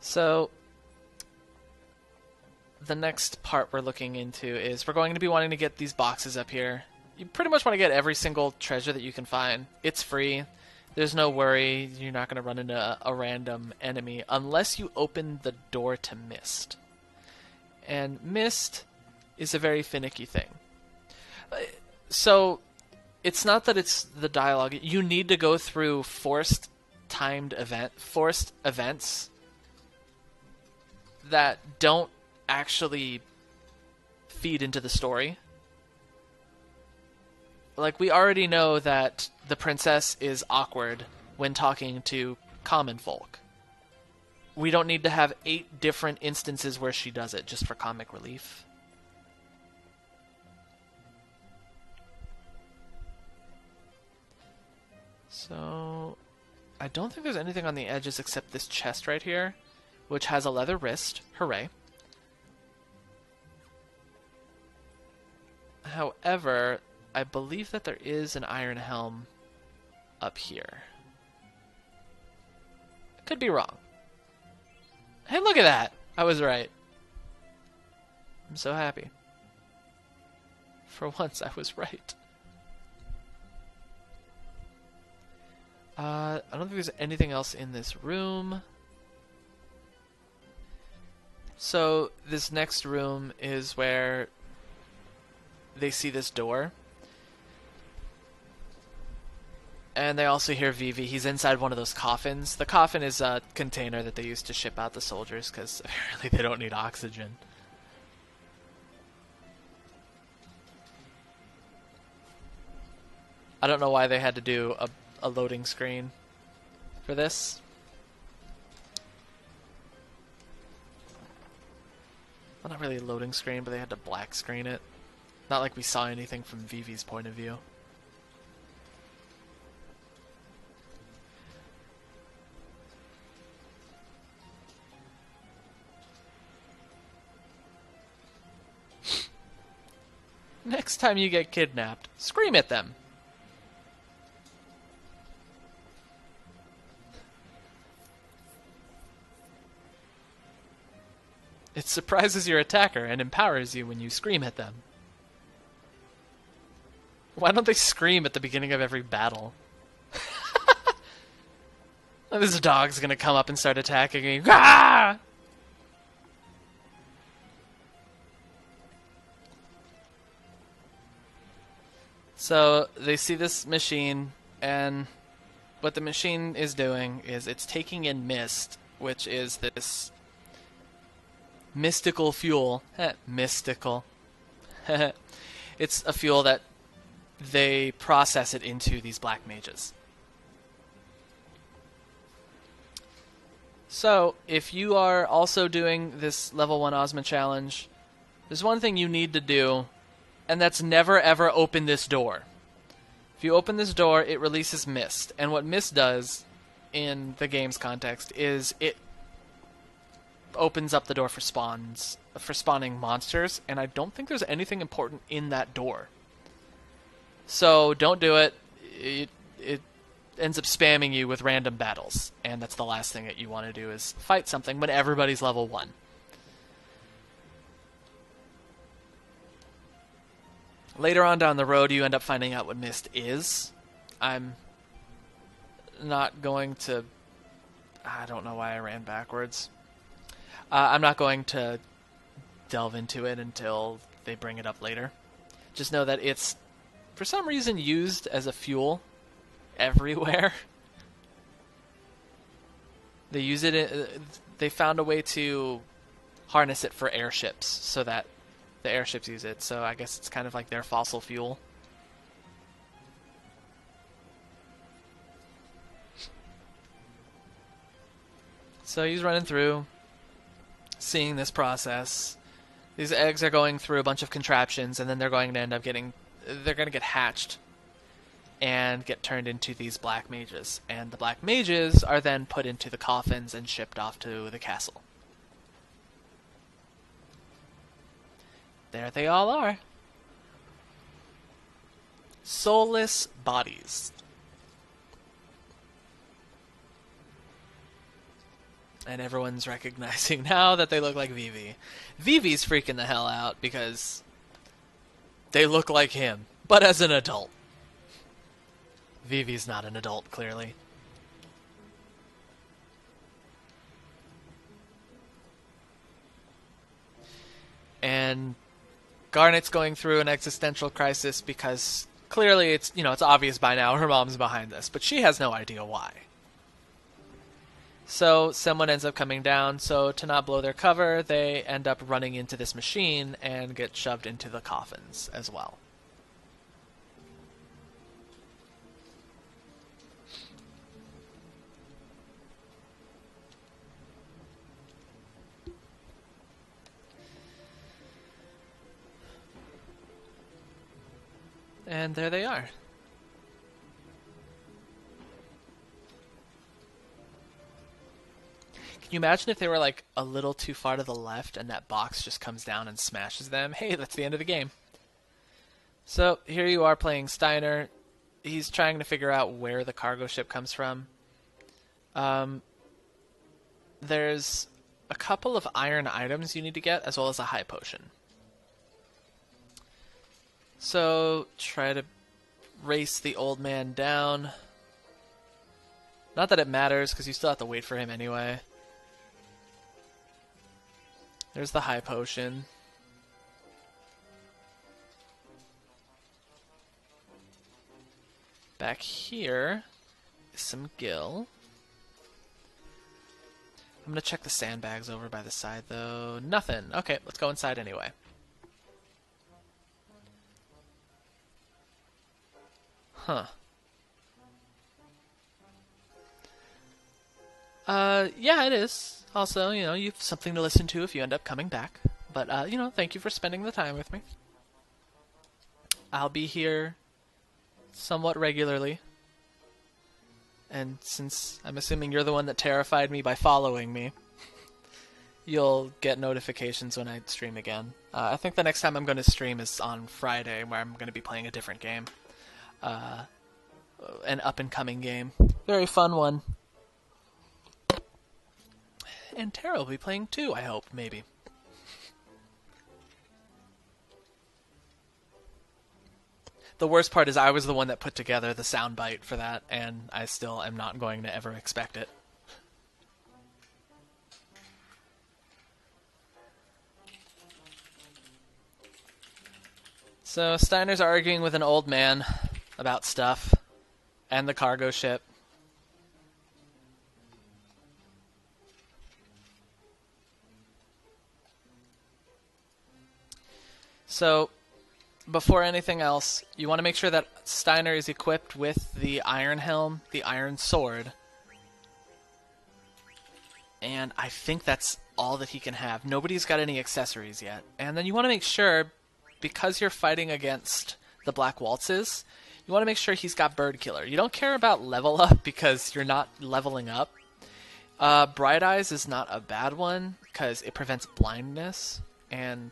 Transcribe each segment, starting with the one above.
So the next part we're looking into is we're going to be wanting to get these boxes up here. You pretty much want to get every single treasure that you can find. It's free. There's no worry. You're not going to run into a random enemy unless you open the door to Mist. And Mist is a very finicky thing. So it's not that it's the dialogue. You need to go through forced events that don't actually feed into the story. Like, we already know that the princess is awkward when talking to common folk. We don't need to have 8 different instances where she does it just for comic relief. So I don't think there's anything on the edges except this chest right here, which has a leather wrist. Hooray. However, I believe that there is an iron helm up here. I could be wrong. Hey, look at that! I was right. I'm so happy. For once, I was right. I don't think there's anything else in this room. So, this next room is where they see this door. And they also hear Vivi. He's inside one of those coffins. The coffin is a container that they use to ship out the soldiers, because apparently they don't need oxygen. I don't know why they had to do a loading screen for this. Well, not really a loading screen, but they had to black screen it. Not like we saw anything from Vivi's point of view. Next time you get kidnapped, scream at them. It surprises your attacker and empowers you when you scream at them. Why don't they scream at the beginning of every battle? This dog's gonna come up and start attacking me. Ah! So they see this machine, and what the machine is doing is it's taking in mist, which is this mystical fuel. Mystical. It's a fuel that they process it into these black mages. So, if you are also doing this level 1 Ozma challenge, there's one thing you need to do, and that's never ever open this door. If you open this door, it releases mist, and what mist does in the game's context is it opens up the door for spawning monsters, and I don't think there's anything important in that door. So don't do it. It ends up spamming you with random battles, and that's the last thing that you want to do is fight something when everybody's level 1. Later on down the road, you end up finding out what mist is. I'm not going to... I don't know why I ran backwards. I'm not going to delve into it until they bring it up later. Just know that it's, for some reason, used as a fuel everywhere. They use it. They found a way to harness it for airships, so that the airships use it. So I guess it's kind of like their fossil fuel. So he's running through, seeing this process. These eggs are going through a bunch of contraptions, and then they're going to end up they're going to get hatched and get turned into these black mages. And the black mages are then put into the coffins and shipped off to the castle. There they all are. Soulless bodies. And everyone's recognizing now that they look like Vivi. Vivi's freaking the hell out because they look like him, but as an adult. Vivi's not an adult, clearly. And Garnet's going through an existential crisis because clearly it's obvious by now her mom's behind this, but she has no idea why. So someone ends up coming down, so to not blow their cover, they end up running into this machine and get shoved into the coffins as well. And there they are. Can you imagine if they were like a little too far to the left and that box just comes down and smashes them? Hey, that's the end of the game. So here you are playing Steiner. He's trying to figure out where the cargo ship comes from. There's a couple of iron items you need to get, as well as a high potion. So try to race the old man down. Not that it matters, because you still have to wait for him anyway. There's the high potion. Back here is some gil. I'm gonna check the sandbags over by the side though. Nothing. Okay, let's go inside anyway. Huh. Yeah, it is. Also, you have something to listen to if you end up coming back. But, thank you for spending the time with me. I'll be here somewhat regularly. And since I'm assuming you're the one that terrified me by following me, you'll get notifications when I stream again. I think the next time I'm going to stream is on Friday, where I'm going to be playing a different game. An up-and-coming game. Very fun one. And Tara will be playing too, I hope, maybe. The worst part is I was the one that put together the soundbite for that, and I still am not going to ever expect it. So Steiner's arguing with an old man about stuff and the cargo ship. So, before anything else, you want to make sure that Steiner is equipped with the iron helm, the iron sword. And I think that's all that he can have. Nobody's got any accessories yet. And then you want to make sure, because you're fighting against the Black Waltzes, you want to make sure he's got Bird Killer. You don't care about level up because you're not leveling up. Bright Eyes is not a bad one because it prevents blindness, and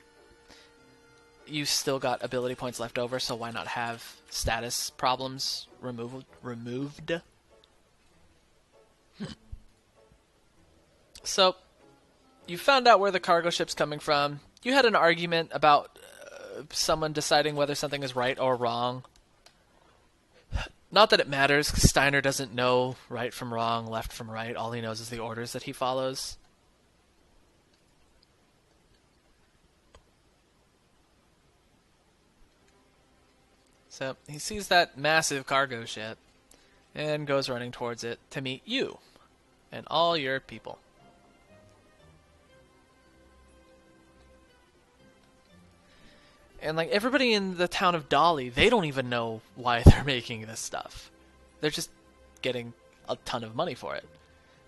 you still got ability points left over, so why not have status problems removed? So, you found out where the cargo ship's coming from. You had an argument about someone deciding whether something is right or wrong. Not that it matters, because Steiner doesn't know right from wrong, left from right. All he knows is the orders that he follows. So he sees that massive cargo ship and goes running towards it to meet you and all your people. And like everybody in the town of Dolly, they don't even know why they're making this stuff. They're just getting a ton of money for it.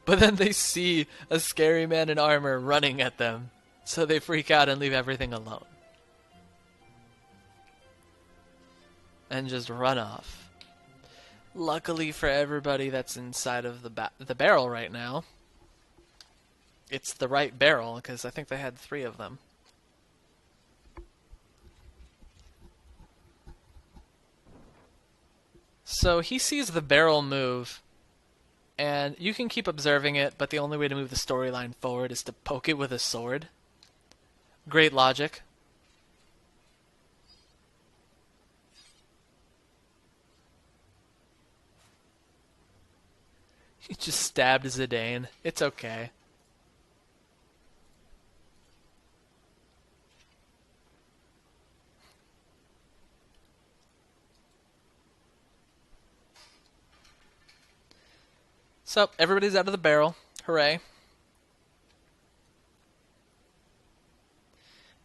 But then they see a scary man in armor running at them, so they freak out and leave everything alone. And just run off. Luckily for everybody that's inside of the barrel right now, it's the right barrel, because I think they had 3 of them. So he sees the barrel move, And you can keep observing it, but the only way to move the storyline forward is to poke it with a sword. Great logic. He just stabbed Zidane. It's okay. So, everybody's out of the barrel. Hooray.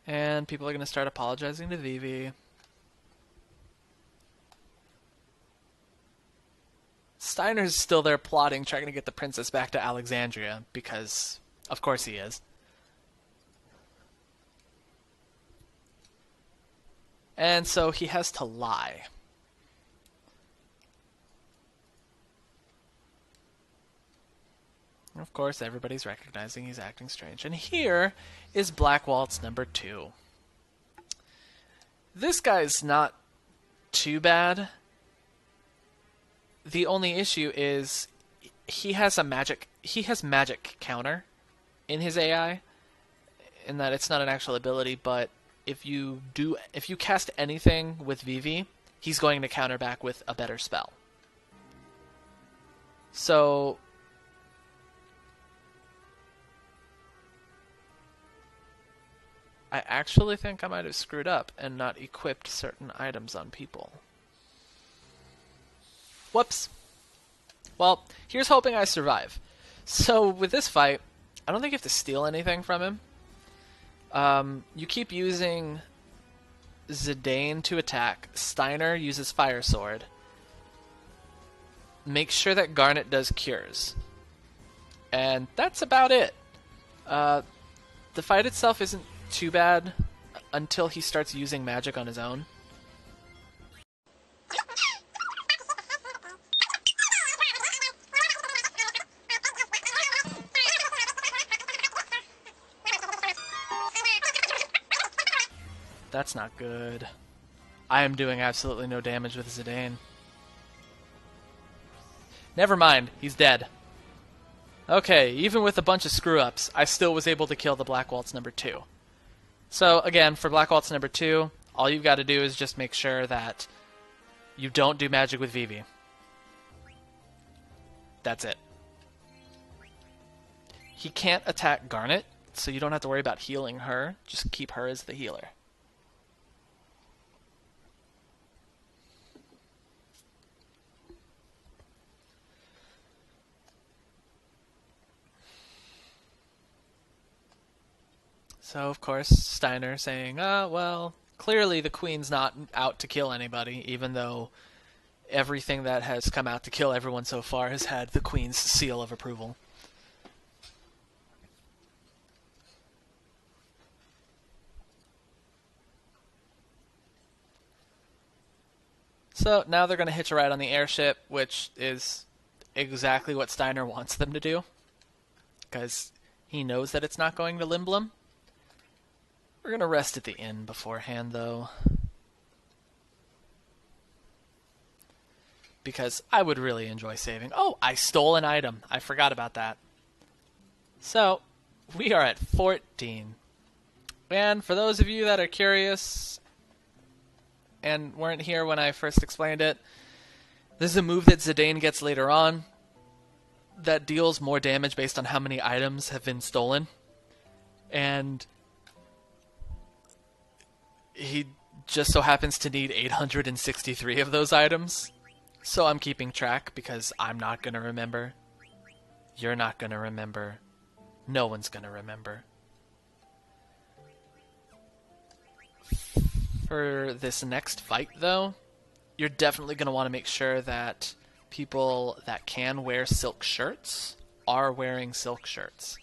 And people are going to start apologizing to Vivi. Steiner's still there plotting, trying to get the princess back to Alexandria, because of course he is. And so he has to lie. Of course, everybody's recognizing he's acting strange. And here is Black Waltz number 2. This guy's not too bad. The only issue is he has magic counter in his AI, in that it's not an actual ability, but if you cast anything with Vivi, he's going to counter back with a better spell. So I actually think I might have screwed up and not equipped certain items on people. Whoops. Well, here's hoping I survive. So with this fight, I don't think you have to steal anything from him. You keep using Zidane to attack. Steiner uses Fire Sword. Make sure that Garnet does cures. And that's about it. The fight itself isn't too bad until he starts using magic on his own. That's not good. I am doing absolutely no damage with Zidane. Never mind, he's dead. Okay, even with a bunch of screw-ups, I still was able to kill the Black Waltz number 2. So, again, for Black Waltz number 2, all you've got to do is just make sure that you don't do magic with Vivi. That's it. He can't attack Garnet, so you don't have to worry about healing her. Just keep her as the healer. So, of course, Steiner saying, well, clearly the Queen's not out to kill anybody, even though everything that has come out to kill everyone so far has had the Queen's seal of approval. So, now they're going to hitch a ride on the airship, which is exactly what Steiner wants them to do, because he knows that it's not going to Lindblum. We're going to rest at the inn beforehand, though, because I would really enjoy saving. Oh, I stole an item. I forgot about that. So, we are at 14. And for those of you that are curious and weren't here when I first explained it, this is a move that Zidane gets later on that deals more damage based on how many items have been stolen. And he just so happens to need 863 of those items. So I'm keeping track because I'm not going to remember. You're not going to remember. No one's going to remember. For this next fight, though, you're definitely going to want to make sure that people that can wear silk shirts are wearing silk shirts.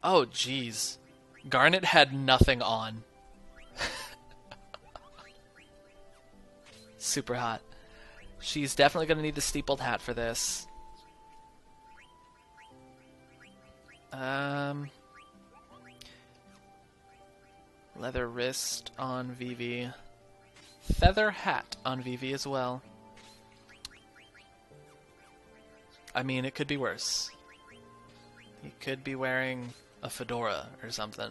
Oh, jeez. Garnet had nothing on. Super hot. She's definitely going to need the steepled hat for this. Leather wrist on Vivi. Feather hat on Vivi as well. I mean, it could be worse. He could be wearing a fedora or something.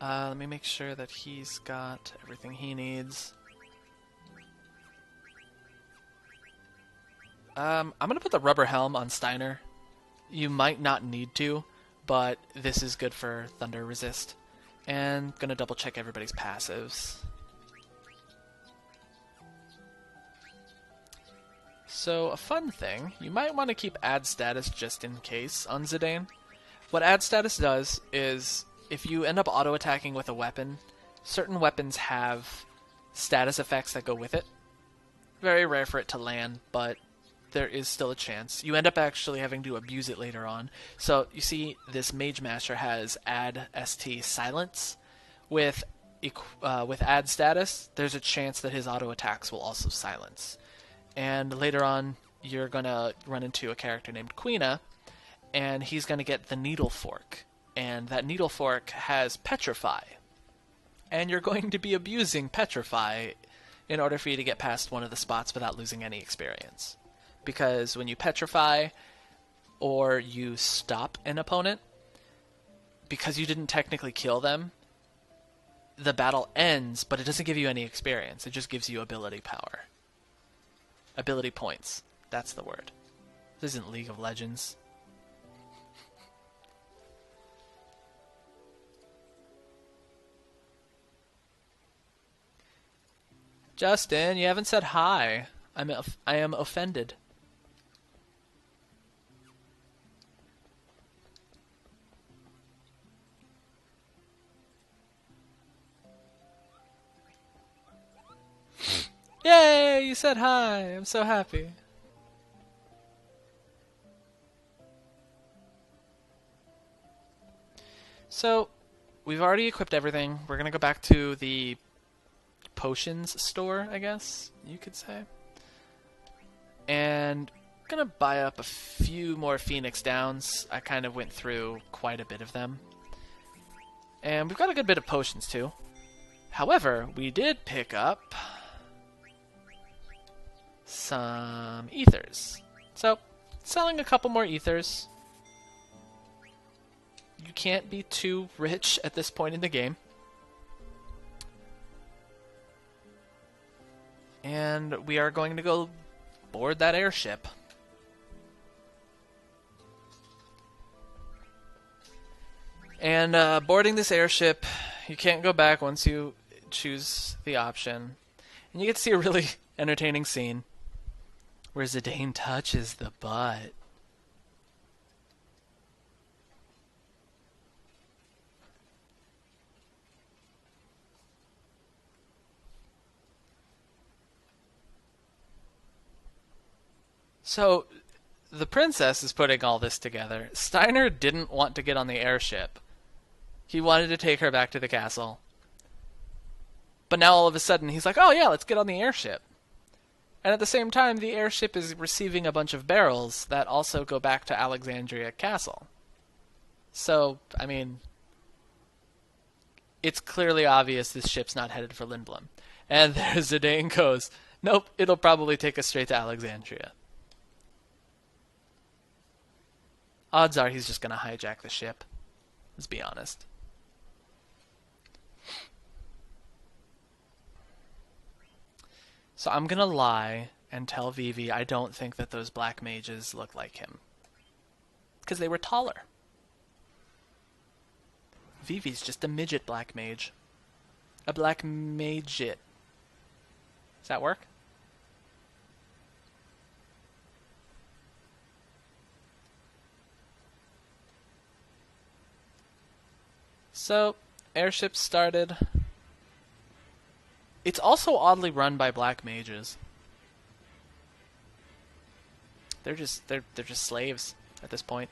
Let me make sure that he's got everything he needs. I'm gonna put the rubber helm on Steiner. You might not need to, but this is good for thunder resist. And gonna double check everybody's passives. So a fun thing, you might want to keep add status just in case on Zidane. What add status does is, if you end up auto-attacking with a weapon, certain weapons have status effects that go with it. Very rare for it to land, but there is still a chance. You end up actually having to abuse it later on. So you see this Mage Master has add ST silence. With add status, there's a chance that his auto-attacks will also silence. And later on, you're going to run into a character named Queena, and he's going to get the Needle Fork. And that Needle Fork has Petrify. And you're going to be abusing Petrify in order for you to get past one of the spots without losing any experience. Because when you Petrify, or you stop an opponent, because you didn't technically kill them, the battle ends, but it doesn't give you any experience. It just gives you ability power. Ability points. That's the word. This isn't League of Legends. Justin, you haven't said hi. I am offended. Yay! You said hi. I'm so happy. So, we've already equipped everything. We're gonna go back to the potions store, I guess you could say. And I'm gonna buy up a few more Phoenix Downs. I kind of went through quite a bit of them. And we've got a good bit of potions too. However, we did pick up some ethers. So, selling a couple more ethers. You can't be too rich at this point in the game. And we are going to go board that airship. And boarding this airship, you can't go back once you choose the option. And you get to see a really entertaining scene where Zidane touches the butt. So, the princess is putting all this together. Steiner didn't want to get on the airship. He wanted to take her back to the castle. But now all of a sudden he's like, oh yeah, let's get on the airship. And at the same time, the airship is receiving a bunch of barrels that also go back to Alexandria Castle. So, I mean, it's clearly obvious this ship's not headed for Lindblum. And there Zidane goes, nope, it'll probably take us straight to Alexandria. Odds are he's just going to hijack the ship. Let's be honest. So I'm going to lie and tell Vivi I don't think that those black mages look like him. Because they were taller. Vivi's just a midget black mage. A black mage-it. Does that work? So, airship started. It's also oddly run by black mages. They're just slaves at this point.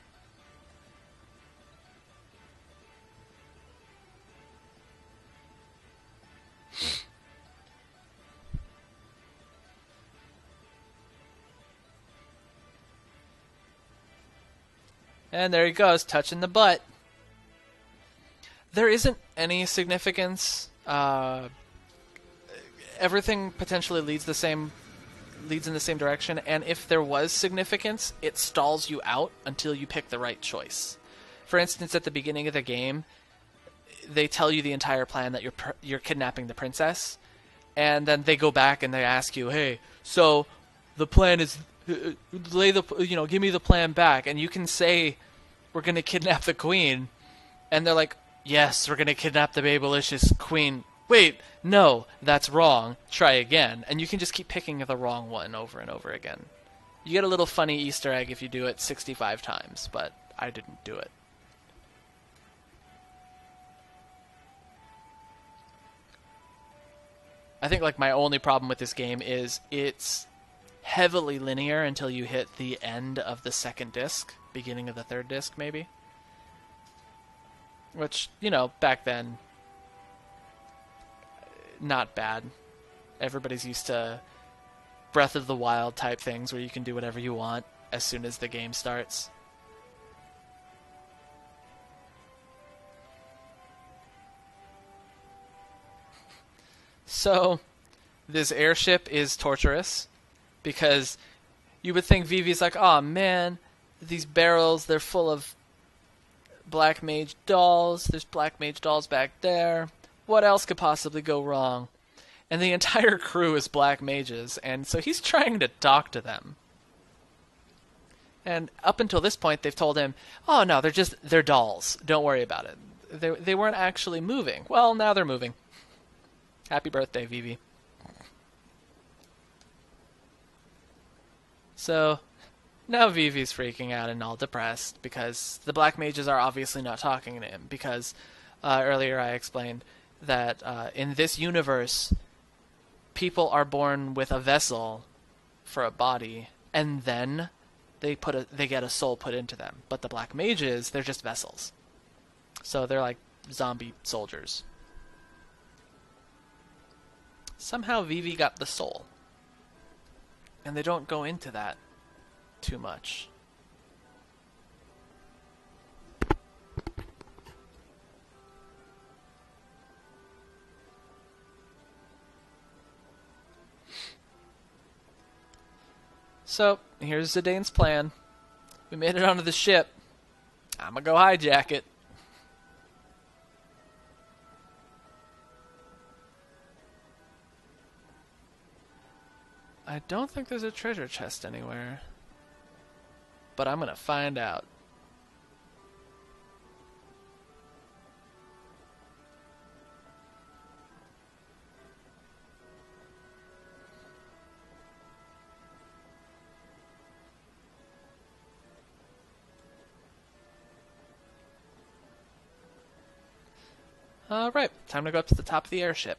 And there he goes, touching the butt. There isn't any significance. Everything potentially leads the same leads in the same direction, and if there was significance, it stalls you out until you pick the right choice. For instance, at the beginning of the game, they tell you the entire plan that you're kidnapping the princess, and then they go back and they ask you, "Hey, so the plan is give me the plan back," and you can say, "We're gonna kidnap the queen," and they're like, "Yes, we're gonna kidnap the babylicious queen." Wait, no, that's wrong. Try again. And you can just keep picking the wrong one over and over again. You get a little funny Easter egg if you do it 65 times, but I didn't do it. I think like my only problem with this game is it's heavily linear until you hit the end of the second disc, beginning of the third disc maybe. Which, back then, not bad. Everybody's used to Breath of the Wild type things where you can do whatever you want as soon as the game starts. So, this airship is torturous because you would think Vivi's like, "Oh man, these barrels, they're full of black mage dolls. There's black mage dolls back there. What else could possibly go wrong?" And the entire crew is black mages, and so he's trying to talk to them. And up until this point, they've told him, "Oh no, they're dolls. Don't worry about it. They weren't actually moving." Well, now they're moving. Happy birthday, Vivi. So now Vivi's freaking out and all depressed because the black mages are obviously not talking to him because earlier I explained that in this universe, people are born with a vessel for a body, and then they get a soul put into them. But the black mages, they're just vessels. So they're like zombie soldiers. Somehow Vivi got the soul. And they don't go into that too much. So, here's Zidane's plan. We made it onto the ship. I'm gonna go hijack it. I don't think there's a treasure chest anywhere. But I'm gonna find out. Alright, time to go up to the top of the airship.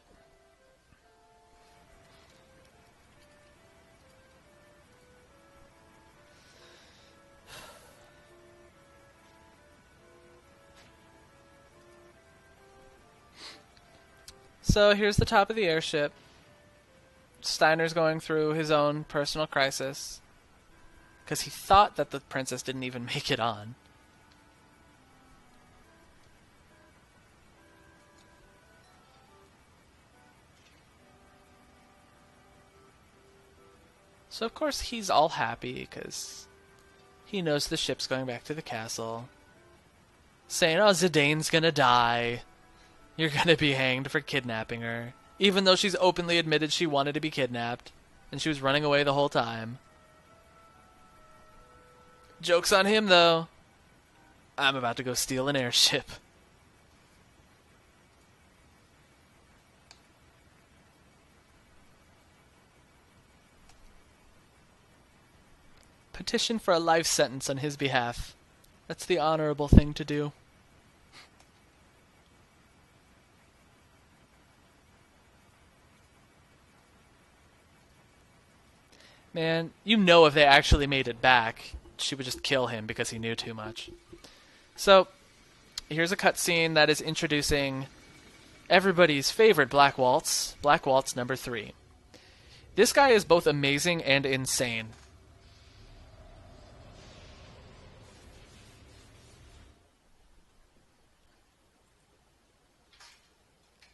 So here's the top of the airship. Steiner's going through his own personal crisis because he thought that the princess didn't even make it on. So of course he's all happy because he knows the ship's going back to the castle. Saying, "Oh, Zidane's gonna die. You're gonna be hanged for kidnapping her." Even though she's openly admitted she wanted to be kidnapped. And she was running away the whole time. Joke's on him, though. I'm about to go steal an airship. Petition for a life sentence on his behalf. That's the honorable thing to do. Man, you know if they actually made it back, she would just kill him because he knew too much. So, here's a cutscene that is introducing everybody's favorite Black Waltz, Black Waltz number 3. This guy is both amazing and insane.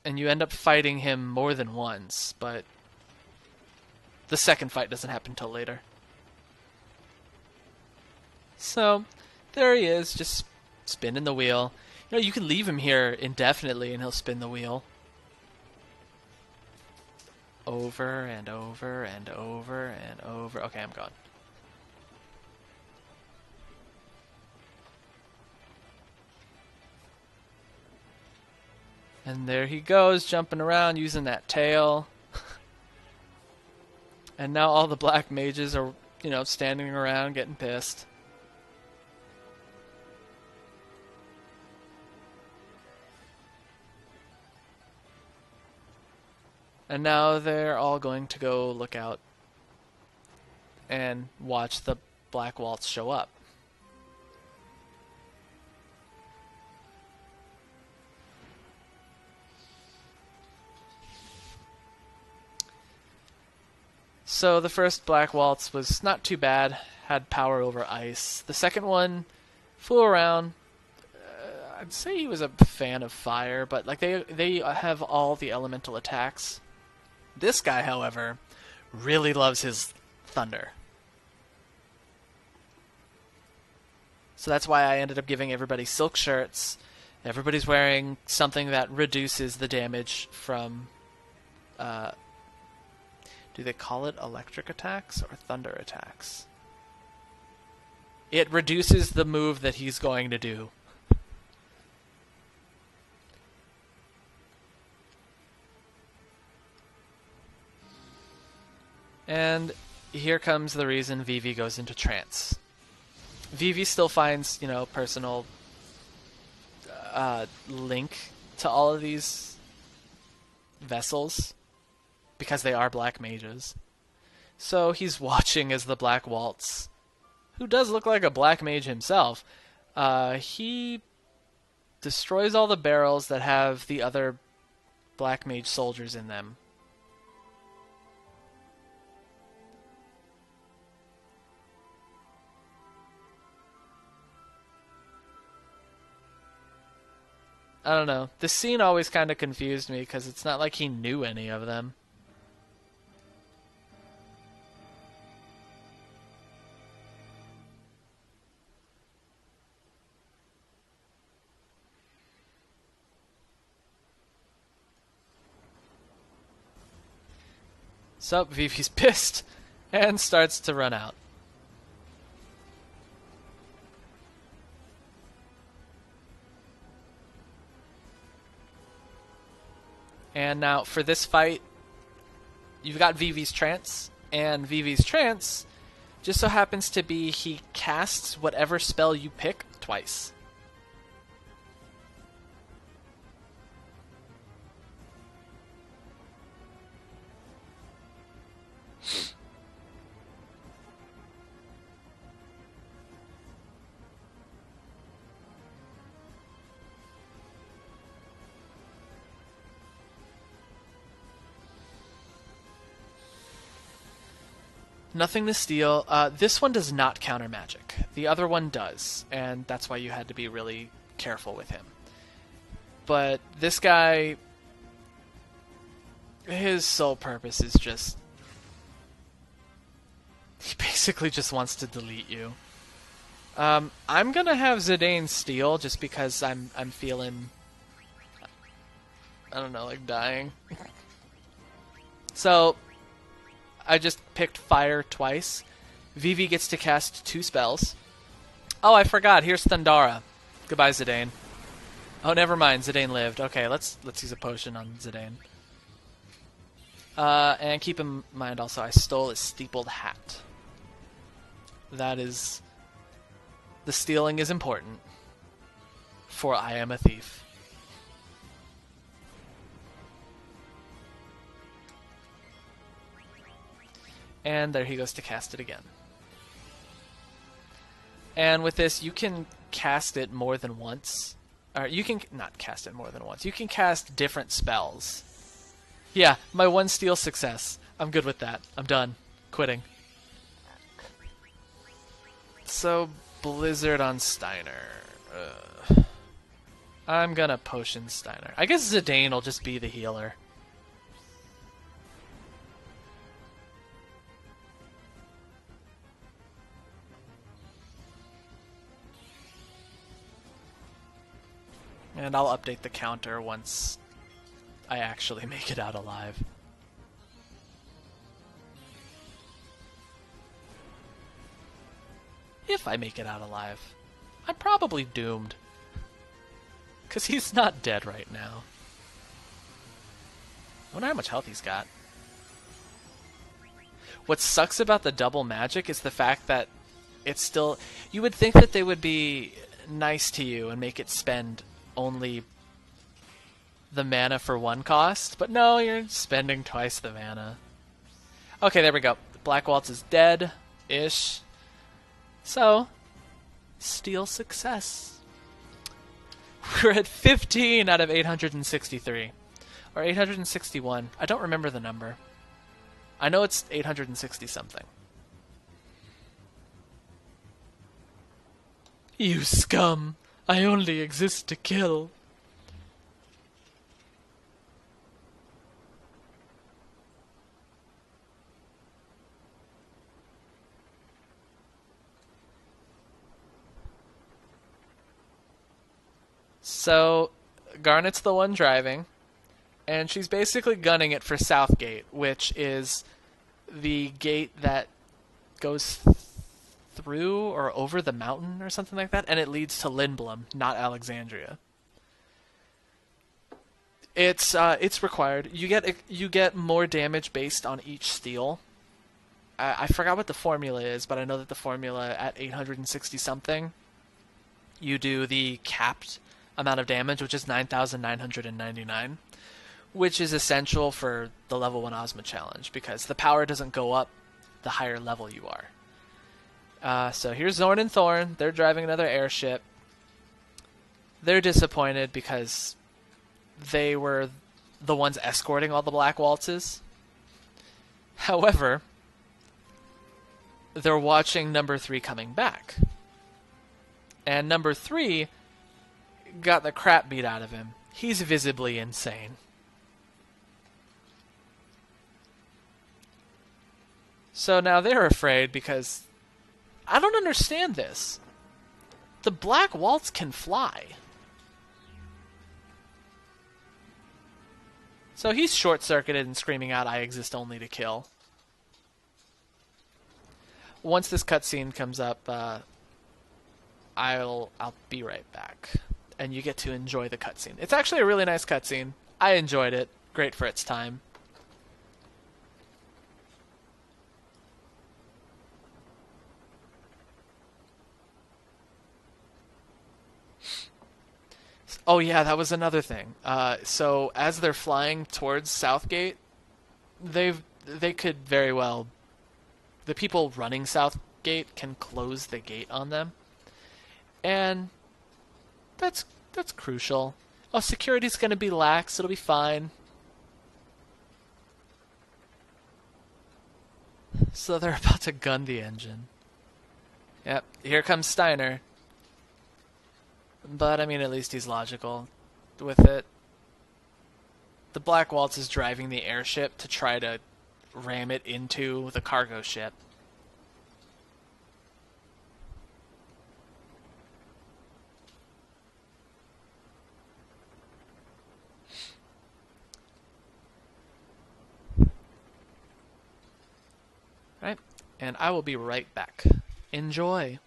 And you end up fighting him more than once, but The second fight doesn't happen till later. So, there he is, just spinning the wheel. You know, you can leave him here indefinitely and he'll spin the wheel. Over and over and over and over. Okay, I'm gone. And there he goes, jumping around, using that tail. And now all the black mages are, you know, standing around getting pissed. And now they're all going to go look out and watch the Black Waltz show up. So the first Black Waltz was not too bad, had power over ice. The second one flew around. I'd say he was a fan of fire, but like they have all the elemental attacks. This guy, however, really loves his thunder. So that's why I ended up giving everybody silk shirts. Everybody's wearing something that reduces the damage from... do they call it electric attacks or thunder attacks? It reduces the move that he's going to do. And here comes the reason Vivi goes into trance. Vivi still finds, you know, personal link to all of these vessels because they are black mages. So he's watching as the Black Waltz, who does look like a black mage himself, he destroys all the barrels that have the other black mage soldiers in them. I don't know. This scene always kind of confused me because it's not like he knew any of them. So Vivi's pissed and starts to run out. And now for this fight, you've got Vivi's trance, and Vivi's trance just so happens to be he casts whatever spell you pick twice. Nothing to steal. This one does not counter magic. The other one does, and that's why you had to be really careful with him. But this guy, his sole purpose is just... he basically just wants to delete you. I'm gonna have Zidane steal just because I'm feeling... I don't know, like dying. So... I just picked fire twice. Vivi gets to cast 2 spells. Oh, I forgot. Here's Thundara. Goodbye, Zidane. Oh, never mind. Zidane lived. Okay, let's use a potion on Zidane. And keep in mind also, I stole his steepled hat. That is... the stealing is important. For I am a thief. And there he goes to cast it again. And with this, you can cast it more than once. Or you can not cast it more than once. You can cast different spells. Yeah, my 1 steal success. I'm good with that. I'm done. Quitting. So, Blizzard on Steiner. I'm gonna potion Steiner. I guess Zidane will just be the healer. And I'll update the counter once I actually make it out alive. If I make it out alive. I'm probably doomed. Because he's not dead right now. I wonder how much health he's got. What sucks about the double magic is the fact that it's still... You would think that they would be nice to you and make it spend only the mana for one cost, but no, you're spending twice the mana. Okay, there we go. Black Waltz is dead-ish. So, steal success. We're at 15 out of 863. Or 861. I don't remember the number. I know it's 860 something. You scum! I only exist to kill. So, Garnet's the one driving, and she's basically gunning it for Southgate, which is the gate that goes through or over the mountain or something like that, and it leads to Lindblum, not Alexandria. It's required. You get more damage based on each steal. I forgot what the formula is, but I know that the formula at 860 something, you do the capped amount of damage, which is 9,999, which is essential for the level 1 Ozma challenge, because the power doesn't go up the higher level you are. So here's Zorn and Thorn. They're driving another airship. They're disappointed because they were the ones escorting all the Black Waltzes. However, they're watching number 3 coming back. And number 3 got the crap beat out of him. He's visibly insane. So now they're afraid because I don't understand this. The Black Waltz can fly. So he's short-circuited and screaming out, "I exist only to kill." Once this cutscene comes up, I'll be right back. And you get to enjoy the cutscene. It's actually a really nice cutscene. I enjoyed it. Great for its time. Oh yeah, that was another thing. So as they're flying towards Southgate, they could very well... The people running Southgate can close the gate on them. And that's crucial. Oh, security's going to be lax. It'll be fine. So they're about to gun the engine. Yep, here comes Steiner. But, I mean, at least he's logical with it. The Black Waltz is driving the airship to try to ram it into the cargo ship. Right? And I will be right back. Enjoy!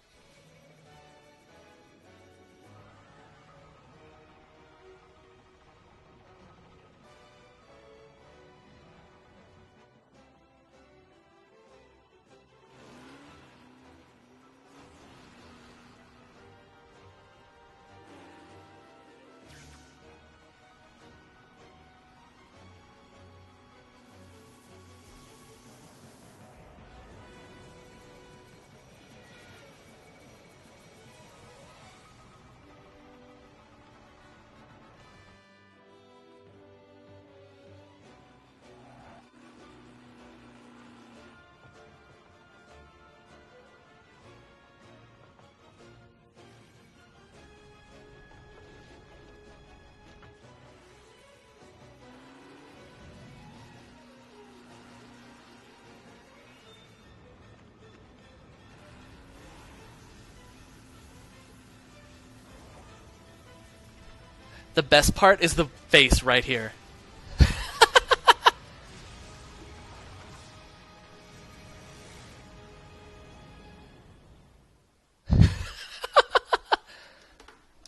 The best part is the face right here.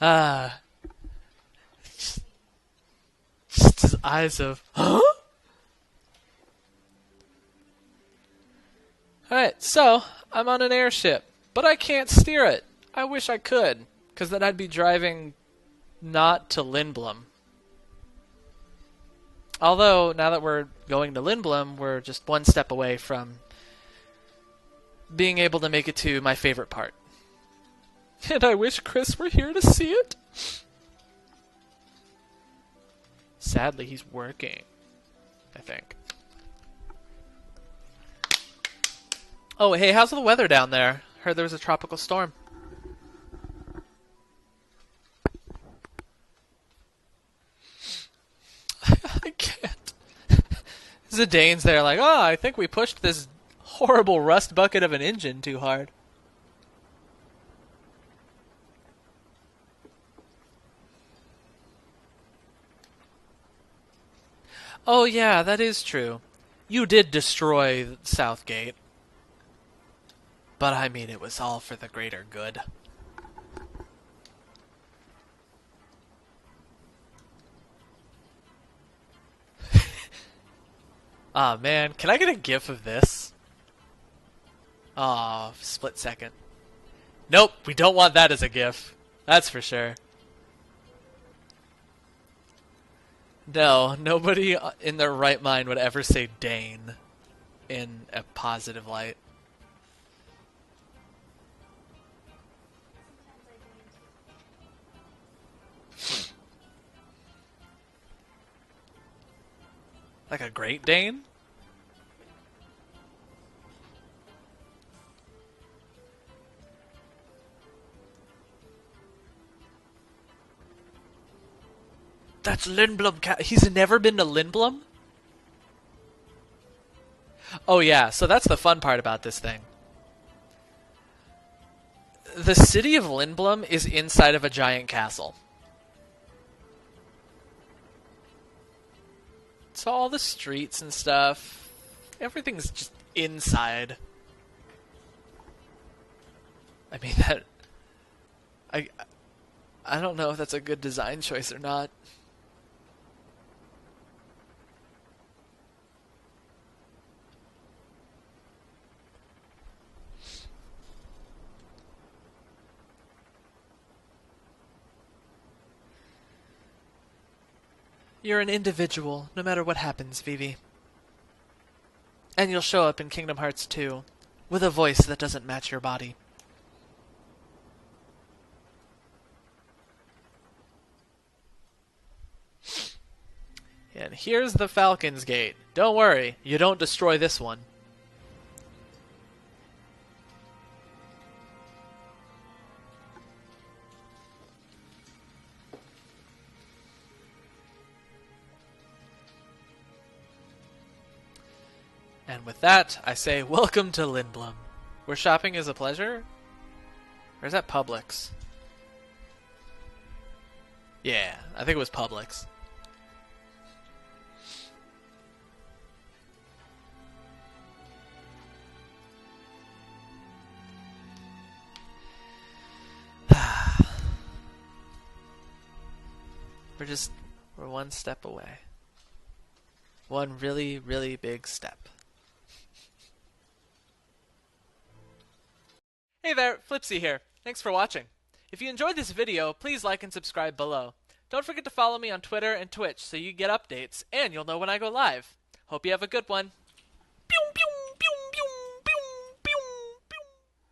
Ah. Just his eyes of, huh? Alright, so, I'm on an airship, but I can't steer it. I wish I could, because then I'd be driving not to Lindblum. Although, now that we're going to Lindblum, we're just one step away from being able to make it to my favorite part. And I wish Chris were here to see it. Sadly, he's working, I think. Oh, hey, how's the weather down there? Heard there was a tropical storm. I can't. Zidane's there like, oh, I think we pushed this horrible rust bucket of an engine too hard. Oh yeah, that is true. You did destroy Southgate. But I mean, it was all for the greater good. Aw, man. Can I get a gif of this? Aw, split second. Nope, we don't want that as a gif. That's for sure. No, nobody in their right mind would ever say Dane in a positive light. Like a Great Dane? That's Lindblum. He's never been to Lindblum? Oh yeah, so that's the fun part about this thing. The city of Lindblum is inside of a giant castle. So all the streets and stuff, everything's just inside. I mean, I don't know if that's a good design choice or not. You're an individual, no matter what happens, Vivi. And you'll show up in Kingdom Hearts 2, with a voice that doesn't match your body. And here's the Falcon's Gate. Don't worry, you don't destroy this one. And with that, I say welcome to Lindblum, where shopping is a pleasure? Or is that Publix? Yeah, I think it was Publix. We're one step away. One really, really big step. Hey there, Flipsy here. Thanks for watching. If you enjoyed this video, please like and subscribe below. Don't forget to follow me on Twitter and Twitch so you get updates, and you'll know when I go live. Hope you have a good one.